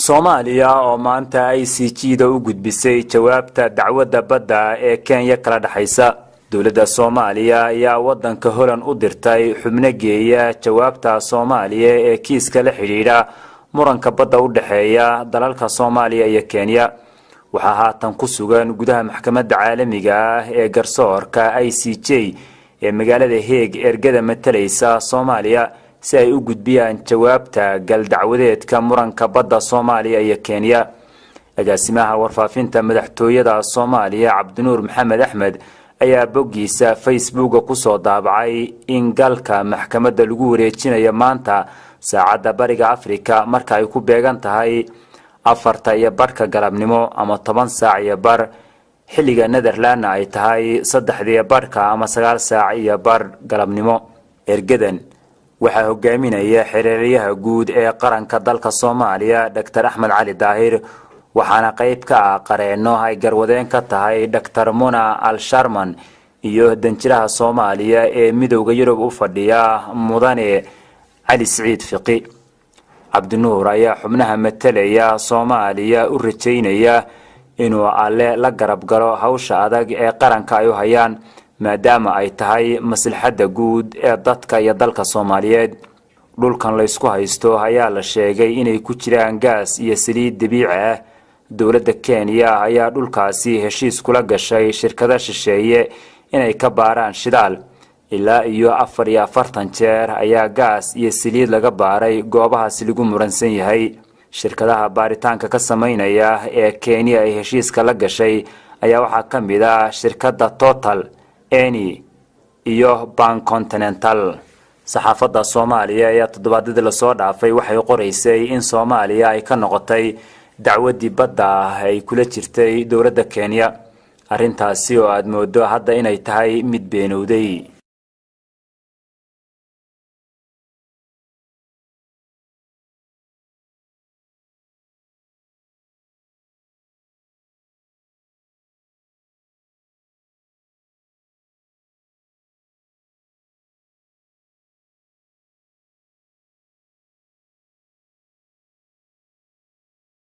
Soomaaliya oo maanta ay ICJ-da u gudbisay jawaabta dacwadda badda ee Kenya kala dhaxaysa. Dowladda Soomaaliya ayaa wadanka Holland u dirtay xubno geeya jawaabta Soomaaliya ee kiiska la xiriira muranka badda u dhaxeeya dalalka Soomaaliya iyo Kenya. Waxaa haatan ku sugan gudaha maxkamadda caalamiga ah ee garsoorka ICJ ee magaalada Hague ergada matalaysa Soomaaliya si ay u gudbiyaan jawaabta galdacwadeedka muranka badda Soomaaliya iyo Kenya. agaasimaha warfaafinta madaxtooyada Soomaaliya Cabdinuur Maxamed Axmed ayaa boggiisa Facebook ku soo daabacay in galka maxkamadda lagu wareejinayo maanta saacadda bariga Afrika marka ay ku beegan tahay 4:00 galabnimo ama 10:00 xilliga Netherland ay tahay 3:00 ama 9:00 galabnimo. ergadan waxaa hogaaminaya xiriiryaha guud ee qaranka dalka Soomaaliya Dr. Axmed Cali Daahir waxaana qayb ka ah qareeno ay garwadeen ka tahay Dr. Mona Al-Sharman iyo danjiraha Soomaaliya ee midowga Yurub u fadhiya mudane Ali Saciid Fiqi. Cabdinuur ayaa xubnaha matalaya Soomaaliya u rajaynaya inuu alle la garab galo hawsha adag ee qaranka ay u hayaan maadaama ay tahay maslaxadda guud ee dadka iyo dalka Soomaaliyeed. dhulkan la isku haysto ayaa la sheegay inay ku jiraan gaas iyo saliid dabiici ah. dowladda Kenya ayaa dhulkaasi heshiis kula gashay shirkado shisheeye inay ka baaraan shidaal. ilaa iyo 44 jeer ayaa gaas iyo saliid laga baaray goobahaasi lagu muransan yahay. shirkadaha baaritaanka ka sameynaya ee Kenya ay heshiiska la gashay ayaa waxaa ka mid ah shirkadda Total, Eni iyo Bank Continental. saxaafadda Soomaaliya ayaa toddobaadkii la soo dhaafay waxay qoraysay in Soomaaliya ay ka noqotay dacwadii badda ay kula jirtay dowladda Kenya. arrintaasi oo aad moodo hadda inay tahay mid beenowday.